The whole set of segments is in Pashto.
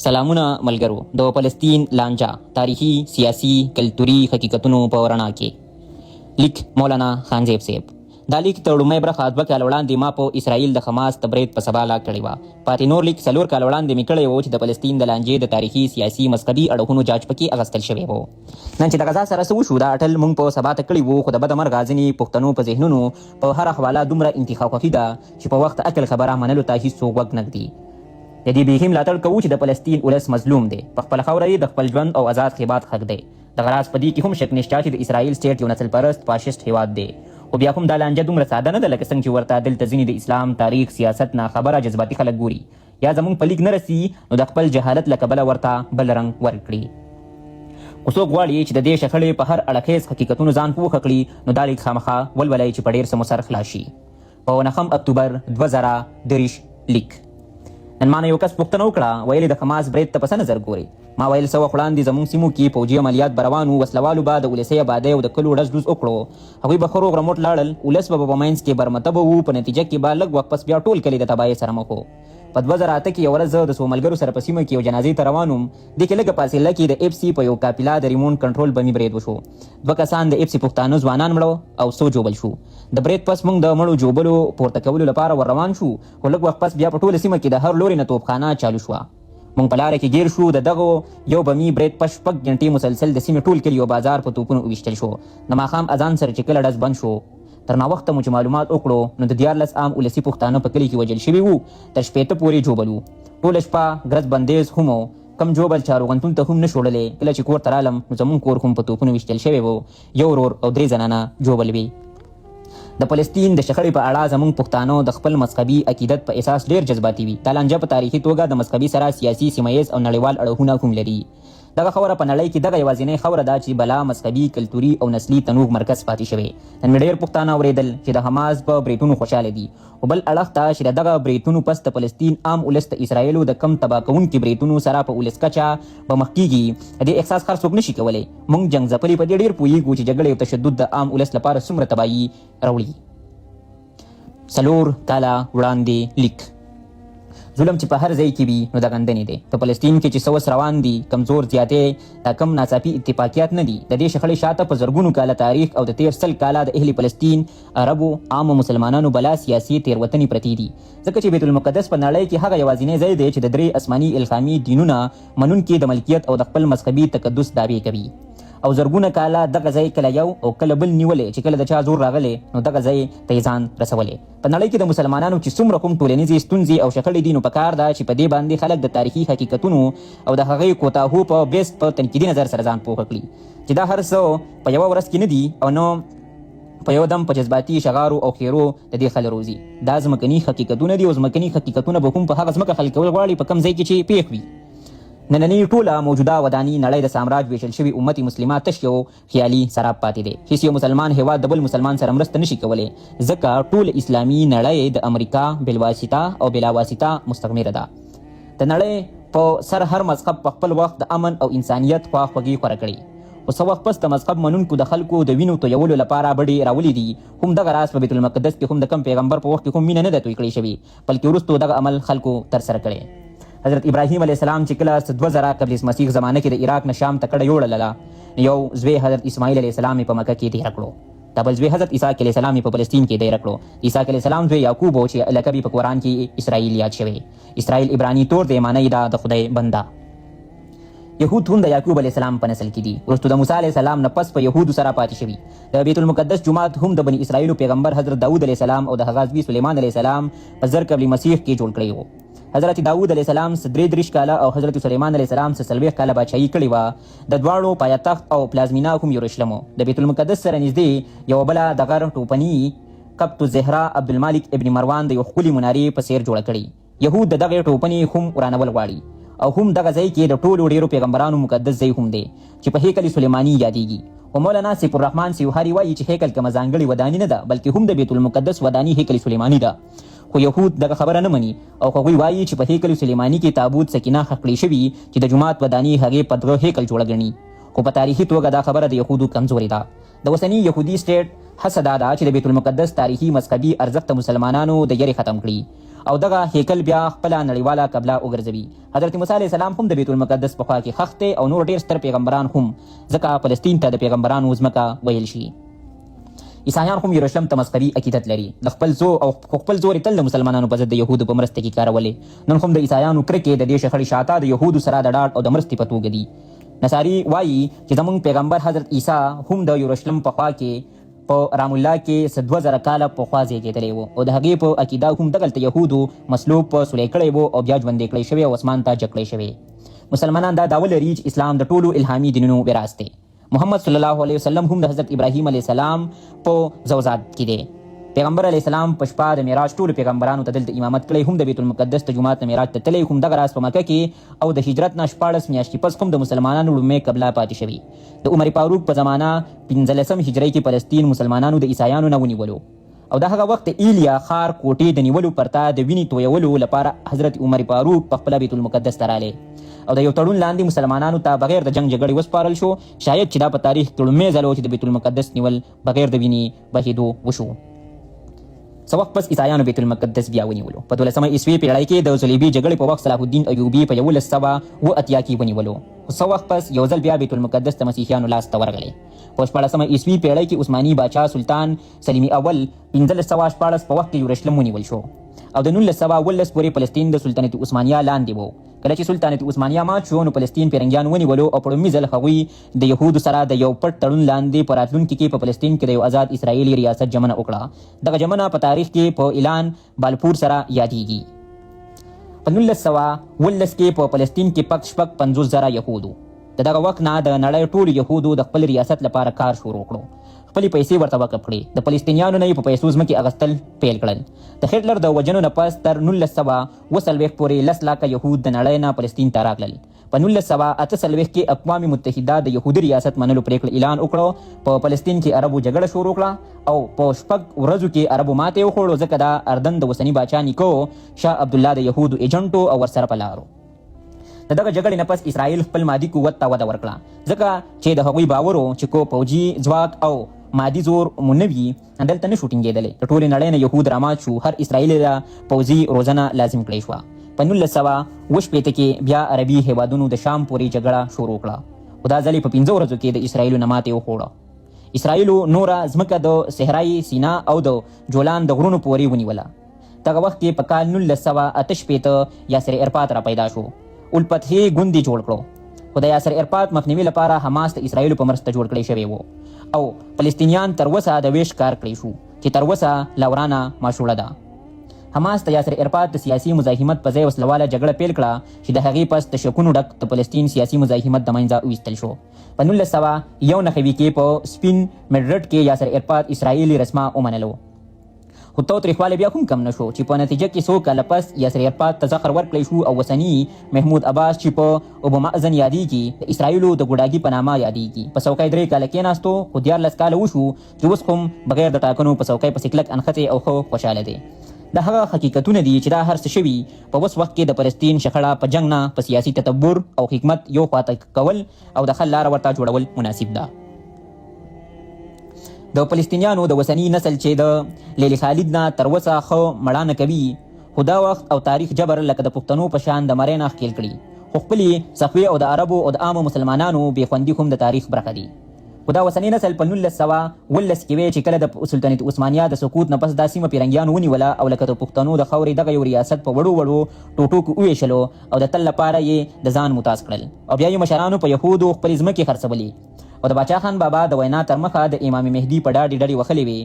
سلامونه ملګرو د فلسطین لانجه تاریخي سیاسي کلتوري حقیقتونو په رڼا کې لیک مولانا خانزیب صاحب دا لیک تر لومړۍ برخه 2 کال وړاندې ما په اسرائیل د حماس د برید په سبا لا کړې وه. پاتې نور لیک 4 کال وړاندې مې کړی و چې د فلسطین د لانجې د تاریخي سیاسي مذهبي اړخونو جاج پکې اخیستل شوی و. نن چې د غزا سره څه وشو دا اټل موږ په سبا ته کړی و، خو د بدمرغه ځینې پښتنو په ذهنونو په هره حواله دومره انتخاب خوښي ده چې په وخت عقل خبره منلو ته هیڅوک غوږ نه ږدي. د دې بیخي ملاتړ کوو چې د فلسطین ولس مظلوم دی، په خپله خاوره یې د خپل ژوند او آزاد خیبات حق دی. دغه راز په دې کې هم شک نشته چې د اسرائیل سټیټ یو نسل پرست فاشیسټ هیواد دی. خو بیا هم دا لانجه دومره ساده نه ده لکه څنګه چې ورته دلته ځینې د اسلام تاریخ سیاست نه خبره جذباتي خلک ګوري یا زموږ په لیک نه رسي نو د خپل جهالت له کبله ورته بل رنګ ورکړي. خو څوک غواړي چې د دې شخړې په هر اړخیز حقیقتونو ځان پوهه کړي نو دا لیک خامخا ولولئ چې په ډېر څه مو سر خلاص شي. په 9 اکتوبر 2023 لیک. نن ما نه یو کس پوښتنه وکړه، ویل د حماس برید ته په څه نظر ګورئ؟ ما ویل څه وخت وړاندې زموږ سیمو کې پوځي عملیات به روان وو، وسلوالو به د ولسي ابادۍ او د کلو ډز ډوز وکړو، هغوی به ښه روغ رموټ لاړل، ولس به په منځ کې برمته وو، په نتیجه کې به لږ وخت پس بیا ټول کلي د تباهۍ سره مخ وو. په 2008 کې یو ورځ زه د څو ملګرو سره په سیمه کې یو جنازې ته روان وم. دې کې لږه فاصله کې د اف سی په یو قافله د ریموټ کنټرول بمي برید وشو. 2 کسان د اف سی پښتانه ځوانان مړه او 100 جوبل شو. د برید پس موږ د مړو جوبلو پورته کولو لپاره ور روان شو، خو لږ وخت پس بیا په ټوله سیمه کې د هر لوري نه توپخانه چالو شوه. موږ په لاره کې ګیر شو، د دغه یو بمي برید په 6 غنټې مسلسل د سیمې ټول کلي او بازار په توپونو وویشتل شو. د ماښام اذان سره چې کله ډز بند شو، تر ناوخته مو چې معلومات وکړو نو د 14 عام ولسي پښتانه په کلي کې وژل شوي وو، تر 15 پورې جوبل وو. ټوله شپه ګرځ بندیز هم و، کم جوبل چا روغتون ته هم نه شوړلې. کله چې کور ته رالم نو زموږ کور هم په توپونو ویشتل شوی و، یو ورور او 3 زنانه جوبل وي. د فلسطین د شخړې په اړه زموږ پښتانه د خپل مذهبي عقیدت په اساس ډېر جذباتي وي. دا لانجه په تاریخي توګه د مذهبي سره سیاسي، سیمه ییز او نړیوال اړخونه هم لري. دغه خبره په نړۍ کې دغه یوازینۍ خبره ده چې بلا مذهبي، کلتوري او نسلي تنوع مرکز پاتې شوی. نن مې ډېر پښتانه اورېدل چې د حماس په بریدونو خوشحاله دي، خو بل اړخ ته چې د دغه بریدونو پس د فلسطین عام ولس د اسرائیلو د کم تباه کوونکي بریدونو سره په ولس کچه به مخ کېږي، د دې احساس هر څوک نشي کولی. موږ جنګ ځپلي په دې ډېر پوهېږو چې جګړې او تشدد د عام ولس لپاره څومره تباهي راوړي. 4 کاله وړاندې لیک. ظلم چې په هر ځای کې وي نو د غندنې دی. په فلسطین کې چې څه روان دي، کمزور زیاتې دا کم ناڅاپي اتفاقیات نه دي. د دې شخړې شاته په زرګونو کاله تاریخ او د 13 کاله د اهل فلسطین عربو عامو مسلمانانو بلا سیاسي تېروتنې پرتې دي. ځکه چې بیت المقدس په نړۍ کې هغه یوازینی ځای دی چې د 3 آسماني الهامي دینونه منونکي د ملکیت او د خپل مذهبي تقدس دعوې کوي. او زرګونه کاله دغه ځای کله یو او کله بل نیولې چې کله د چا زور راغلی نو دغه ځای ته یې ځان رسولی. په نړۍ کې د مسلمانانو چې څومره کوم ټولنیزې ستونزې او شخړې دي نو پکار ده چې په دې باندې خلک د تاریخي حقیقتونو او د هغې کوتاهو په بیس په تنقیدي نظر سره ځان پوهه کړي چې دا هر څه په یوه ورځ کې نه دي او نو په یو دم په جذباتي شغارو او خیرو د دې خل روزي. دا ځمکني حقیقتونه دي او ځمکني حقیقتونه به هم په هغه ځمکه خلک کول غواړي په کم ځای کې چې پیښ وي. نننی ټوله موجوده وداني نړۍ د سامراج ویشل شوي امت مسلمه تش یو خیالي سراب پاتې دی. هیڅ یو مسلمان هیواد د بل مسلمان سره مرسته نشي کولی، ځکه ټول اسلامي نړۍ د امریکا بالواسطه او بلا واسطه مستعمره ده. د نړۍ په سر هر مذهب په خپل وخت د امن او انسانیت خواخوږي غوره کړي، خو څه وخت پس د مذهب منونکو د خلکو د وینو تویولو لپاره بډې راولي دي. هم دغه راز په بیت المقدس کې هم د کم پیغمبر په وخت کې هم مینه نه ده توی کړې شوې، بلکې وروستو دغه عمل خلکو ترسره کړی. حضرت ابراهیم علیه السلام چې کله 2000 قبل مسیح زمانه کې د عراق نه شام ته کډه یوړله، یو زوی حضرت اسماعیل علیه السلام په مکه کې تېره کړو، دا بل زوی حضرت عیسی علیه السلام په فلسطین کې تېره کړو. عیسی علیه السلام زوی یعقوب و چې لقب په قرآن کې اسرائیل یاد شوی. اسرائیل عبراني طور د معنی دا د خدای بنده. یهود هم د یعقوب علیه السلام په نسل کې دي، وروسته د موسی علیه السلام نه پس په یهودو سره پاتې شوي. د بیت المقدس جومات هم د بني اسرائیلو پیغمبر حضرت داود علیه السلام او د هغه زوی سلیمان علیه السلام په 1000 قبل مسیح کې جوړ کړی و. حضرت داود علیه السلام 33 کاله او حضرت سلیمان علیه السلام 40 کاله بادشاهي کړې وه. د دواړو پایتخت او پلازمینا هم یروشلم و. د بیت المقدس سره نږدې یوه بله د غر ټوپني قبط الزهرا عبدالمالک ابن مروان د یو ښکلي منارې په څیر جوړه کړې. یهود د دغې ټوپنې هم ورانول غواړي او هم دغه ځای کې د ټولو ډېرو پیغمبرانو مقدس ځای هم دی چې په هیکل سلیماني یادیږي. خو مولانا سیف الرحمن سیوهاري وایي چې هیکل کومه ځانګړې وداني نه ده، بلکې هم د بیت المقدس وداني هیکل سلیماني ده. خو یهود دغه خبره نه مني او هغوی وایي چې په هیکل سلیماني کې تابوت سکینه خښکړې شوي چې د جومات وداني هغې په دغه هیکل جوړه ګڼي. خو په تاریخي توګه دا خبره د یهودو کمزوري ده. د اوسني یهودي سټیټ هڅه دا ده چې د بیت المقدس تاریخي مذهبي ارزښت مسلمانانو د یرې ختم کړي او دغه هیکل بیا خپل نړیواله قبله وګرځوي. حضرت موسی علیه السلام هم د بیت المقدس په خوا کې خښ دی او نور ډیر ستر پیغمبران هم، ځکه فلسطین ته د پیغمبرانو ځمکه ویل شي. عیسایان هم یروشلم ته مسخري عقیدت لري، د خپل زور تل د مسلمانانو په ضد د یهودو په مرسته کې کارولې. نن هم د عیسایانو کرکې د دې شخړې شاته د یهودو سره د ډاډ او د مرستې په توګه دي. نصاري وایي چې زموږ پیغمبر حضرت عیسی هم د یروشلم په خوا کې په رام الله کې 2000 کاله پخوا زیږېدلی و او د هغې په عقیده هم دغلته یهودو مصلوب په سولی کړی و او بیا ژوندی کړی شوی او اسمان ته جګ کړی شوی. مسلمانان دا دعوه لري چې اسلام د ټولو الهامي دینونو میراث دی. محمد صلی الله علیه وسلم هم د حضرت ابراهیم علیه السلام په زوزاد کې دی. پیغمبر علیه السلام په شپه د معراج ټولو پیغمبرانو ته دلته امامت کړی، هم د بیت المقدس ته جومات نه معراج ته تللی، هم دغه راز په مکه کې او د هجرت نه 14 میاشتې پس هم د مسلمانانو لومړۍ قبله پاتې شوي. د عمر فاروق په زمانه 15 هجري کې فلسطین مسلمانانو د عیسایانو نه ونیولو او د هغه وخت ایلیا ښار کوټې د نیولو پرته د وینې تویولو لپاره حضرت عمر فاروق په خپله بیت المقدس ته رالی او د یو تړون لاندې مسلمانانو ته بغیر د جنگ جګړې وسپارل شو. شاید چې دا په تاریخ کې لومړی ځل و چې د بیت المقدس نیول بغیر د وینې بهېدو وشو. څه وخت پس عیسایانو بیت المقدس بیا ونیولو. په 12مه عیسوي پیړۍ کې د صلیبي جګړې په وخت صلاح الدین ایوبي په 1180 کې ونیولو. څه وخت پس یو ځل بیا بیت المقدس د مسیحیانو لاس ته ورغلی. په 14مه عیسوي پیړۍ کې عثماني باچا سلطان سلیمي اول 1514 په وخت کې یورشلم ونیول شو او د 1919 پورې فلسطین د سلطنت عثمانیه لاندې و. کله چې سلطنت عثمانیه مات شو نو فلسطین پیرنګیان ونیولو او په لومړي ځل هغوی د یهودو سره د یو پټ تړون لاندې په راتلونکي کې په فلسطین کې د یو آزاد اسرائیلي ریاست جمنه وکړه. دغه جمنه په تاریخ کې په اعلان بالپور سره یادېږي. په 1919 کې په فلسطین کې پک 50,000 یهودو د دغه وخت نه د نړۍ ټولو یهودو د خپل ریاست لپاره کار شروع کړو. خپلې پیسې ورته وقف کړې. د فلسطینیانو نه یې په پیسو ځمکې اخیستل پیل کړل. د هټلر د وژنو نه پس تر 1940 پورې 10 لاکه یهود د نړۍ نه فلسطین ته راغلل. په 1948 کې اقوام متحده د یهودي ریاست منلو پریکړه اعلان وکړو. په فلسطین کې عربو جګړه شروع کړه او په 6 ورځو کې عربو ماتې وخوړو، ځکه دا اردن د اوسني باچا نیکو شاه عبدالله د یهودو ایجنټو او ورسره په لارو. د دغه جګړې نه پس اسرائیل خپل مادي قوت ته وده ورکړه، ځکه چې د هغوی باور و چې کو پوځي ځواک او مادي زور مونوي دلته نشو ټینګېدلی. د ټولې نړۍ نه یهود رامات شو. هر اسرائیلي ته پوځي روزنه لازم کړی شوه. په 1980 کې بیا عربي هیوادونو د شام پورې جګړه شروع کړه خو دا ځل په 15 ورځو کې د اسرائیلو نه ماتې وخوړه. اسرائیلو نوره ځمکه د صحرایي سینا او د جولان د غرونو پورې ونیوله. دغه وخت کې په کال 1988 یاسر عرفات را پیدا شو. الفتحې ګوندې جوړ کړو خو د یاسر عرفات مخنیوي لپاره حماس د اسرائیلو په مرسته جوړ کړی شوی و او فلسطینیان تر اوسه د ویش کار کړی شو چې تر اوسه لا ورانه ماشوړه ده. حماس د یاسر عرفات د سیاسي مزاحمت په ځای وسلواله جګړه پیل کړه چې د هغې پس د شکونو ډک د فلسطین سیاسي مزاحمت د منځه ویستل شو. په 1991 کې په سپین میډرډ کې یاسر عرفات اسرائیلي رسمه ومنلو خو تاوتریخوالی بیا هم کم نشو چې په نتیجه کې څو کاله پس یاسر عرفات ته زخر ورکړی شو او اوسني محمود عباس چې په ابو مأذن یادیږي د اسرائیلو د ګوډاګي په نامه یادیږي په څوکۍ 3 کاله کېناستو خو 14 کاله وشو چې اوس هم بغیر د ټاکنو په څوکۍ پسې کلک انښتی او ښه خوشحاله دی. دا هغه حقیقتونه دي چې دا هر څه شوي په اوس وخت کې د فلسطین شخړه په جنګ نه په سیاسي تدبر او حکمت یو خواته کول او د حل لاره ورته جوړول مناسب ده. د فلسطینیانو د وسنی نسل چې د لیلی خالد نه تر اوسه ښه مړانه کوي خو دا وخت او تاریخ جبر لکه د پښتنو په شان د مرۍ نه ښکېل کړي خو خپلې صفوي او د عربو او د عامو مسلمانانو بېخوندي هم د تاریخ برخه دي. خو دا وسنی نسل په 1919 کې وی چې کله د سلطنت عثمانیه د سقوط نه پس دا سیمه پیرنګیان ونیوله او لکه د پښتنو د خاورې دغه یو ریاست په وړو وړو ټوټو کې وویشلو او د تل لپاره یې د ځان متاز کړل او بیا یې مشرانو په یهودو خپلې ځمکې خرڅولې او د باچا خان بابا د وینا تر مخه د امام مهدي په ډاډې ډډې وښلې وې.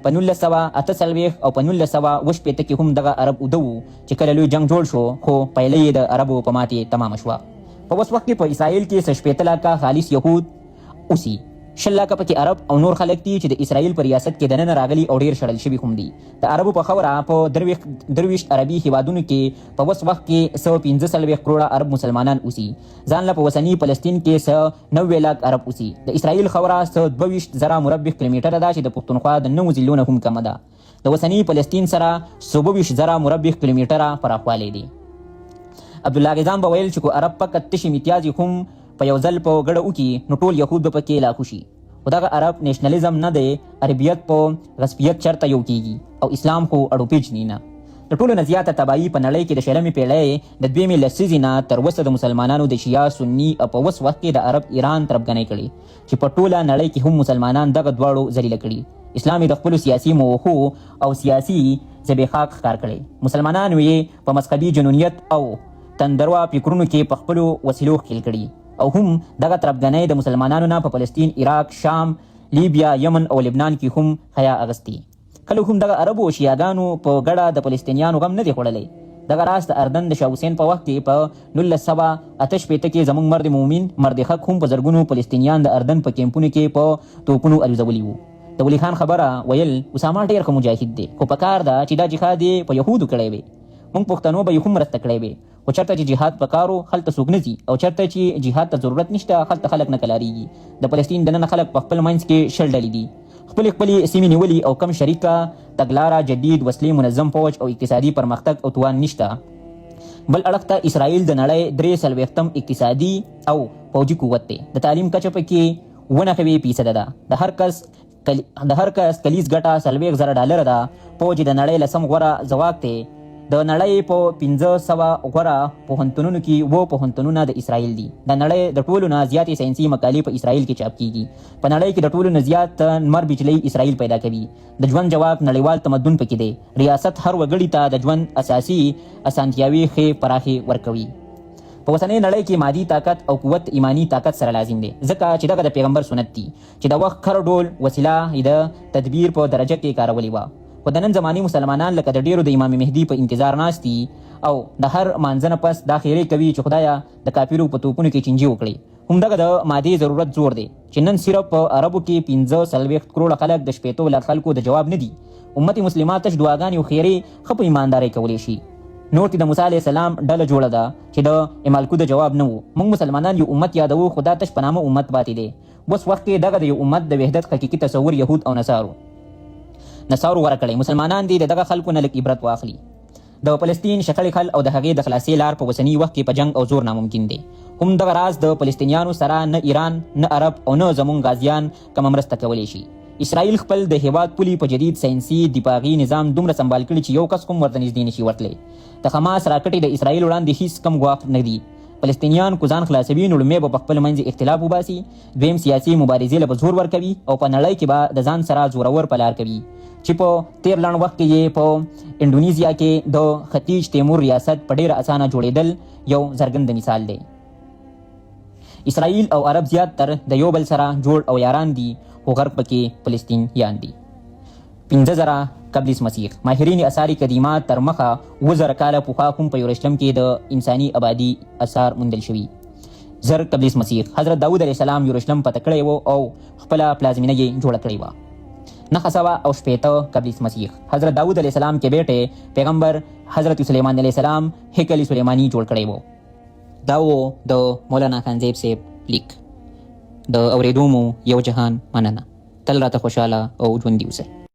په 1948 او په 1960 کې هم دغه عرب اوده وو چې کله لوی جنګ جوړ شو خو پایله یې د عربو په ماتې تمامه شوه. په اوس وخت کې په اسرائیل کې 60 لاکه خالص یهود اوسي، 100 لاکه پکې عرب او نور خلک دي چې د اسرائیل په ریاست کې دننه راغلي او ډیر شړل شوي هم دي. د عربو په خبره په 23 عربي هیوادونو کې په اوس وخت کې 145 کروڑه عرب مسلمانان اوسي. ځان له په وسني فلسطین کې 90 لاک عرب اوسي. د اسرائیل خبره 22,000 مربع کیلومتره ده چې د پښتونخوا د 9 ضلعونو هم کمه ده. د وسني فلسطین سره 27,000 مربع کیلومتره پراخوالی دی. عبدالله غزان به ویل چې کو عرب فقط تشي امتیازي هم په یو ځل په ګډه وکړي نو ټول یهود به پکې لاکو شي. خو دغه عرب نیشنلیزم نه دی، عربیت په غصبیت چرته یو کیږي او اسلام خو اړو پیجني نه. د ټولو نه زیاته تباهي په نړۍ کې د شلمې پیړۍ د دویمې لسیزې نه تر اوسه د مسلمانانو د شیعه سني او په اوس وخت کې د عرب ایران تربګنۍ کړي چې په ټوله نړۍ کې هم مسلمانان دغه دواړو ذلیله کړي. اسلام د خپلو سیاسي موخو او سیاسي زبېښاک ښکار کړی. مسلمانانو یې په مذهبي جنونیت او تندروا فکرونو کې په خپلو وسیلو ښکیل کړي او هم دغه تربګنۍ د مسلمانانو نه په فلسطین، عراق، شام، لیبیا، یمن او لبنان کې هم حیا اغستی. کله هم دغه عربو او شیعاګانو په ګډه د فلسطینیانو غم نه دی خوړلی. دغه راز د اردن د شاه حسین په وخت کې په 1968 کې زموږ مرد مومن مرد حق هم په زرګونو فلسطینیان د اردن په کیمپونو کې په توپونو الوزولي وو. د ولی خان خبره ویل اسامه ډېر ښه مجاهد دی، خو په کار ده چې دا جهاد یې په یهودو کړی وی. موږ پښتنو به یې هم مرسته کړی وی، خو چېرته چې جهاد په کارو هلته څوک نه ځي او چېرته چې جهاد ته ضرورت نشته هلته خلک نه کلاریږي. د فلسطین دننه خلک په خپل منځ کې شل ډلې دي، خپلې سیمې نیولي او کم شریکه تګلاره، جدید وسلې، منظم فوج او اقتصادي پرمختګ او توان نشته. بل اړخ ته اسرائیل د نړۍ 43م اقتصادي او فوجي قوت دی. د تعلیم کچه پکې 99% ده. د هر کس کلیز ګټه $40,000 ده. فوج د نړۍ لسم غوره ځواک دی. د نړۍ په 500 غوره پوهنتونونو کې 7 پوهنتونونه د اسرائیل دي. د نړۍ د ټولو نه زیاتې ساینسي مقالې په اسرائیل کې چاپ کیږي. په نړۍ کې د ټولو نه زیات نمر بجلی اسرائیل پیدا کوي. د ژوند جواب نړیوال تمدن پکې دی. ریاست هر وګړي ته د ژوند اساسي اسانتیاوي ښې پراخې ورکوي. په اوسنۍ نړۍ کې مادي طاقت او قوت ایمانی طاقت سره لازم دی، ځکه چې دغه د پیغمبر سنت دی چې د وخت هر ډول وسیله د تدبیر په درجه کې کارولې وه. خو د نن زماني مسلمانان لکه د ډیرو د امام مهدي په انتظار ناست دي او د هر مانځنه پس دا خیرې کوي چې خدایا د کافرو په توپونو کې چینجي وکړي. همدغه د مادي ضرورت زور دی چې نن صرف په عربو کې 45 کروڑه خلک د 15 لک خلکو د جواب نه دي. امت مسلمه تش دعاګانې او خیرې ښه په ایماندارۍ کولی شي. نور ته د موسی علیه السلام ډله جوړه ده چې د امالکو د جواب نه وو. موږ مسلمانان یو امت یادوو، خو دا تش په نامه امت پاتې دی. اوس وخت کې دغه د یو امت د وحدت حقیقي تصور یهود او نصارو غوره کړی. مسلمانان دي دغه خلکو نه لږ عبرت واخلي. د فلسطین شخړې حل او د هغې د خلاصې لار په اوسني وخت کې په جنګ او زور ناممکن دی. هم دغه راز د فلسطینیانو سره نه ایران، نه عرب او نه زموږ غازیان کومه مرسته کولی شي. اسرائیل خپل د هیواد پولي په جدید ساینسي دفاعي نظام دومره سنبال کړي چې یو کس کوم ورته نږدې نشي ورتلی. د حماس راکټې د اسرائیل وړاندې هیڅ کم ګواښ نه دي. فلسطینیان کو ځان خلاصوي نو لومړی به په خپل منځ اختلاف وباسي، دویم سیاسي مبارزې له به زور ورکوي او په نړۍ کې به د ځان سره زورور په لار کوي چې په تیر لنډ وخت کې یې په انډونیزیا کې د ختیځ تیمور ریاست په ډېره اسانه جوړېدل یو زرګند مثال دی. اسرائیل او عرب زیات تر د یو بل سره جوړ او یاران دي، خو غرب پکې فلسطینیان دي. 15,000 قبل مسیح ماهرین اثار قدیمه تر مخه 1000 کاله پخوا هم په یورشلم کې د انساني آبادی اثار موندل شوي. زر قبل مسیح حضرت داود علیه السلام یورشلم فتح کړی و او خپله پلازمینه یې جوړه کړې وه. 960 قبل مسیح حضرت داود علیه السلام کې بیټه پیغمبر حضرت سلیمان علیه السلام هیکل سلیمانی جوړ کړی و. دا و د مولانا خانزیب صاحب لیک. د اورېدو مو یو جهان مننه. تل راته خوشحاله او ژوندي اوسئ.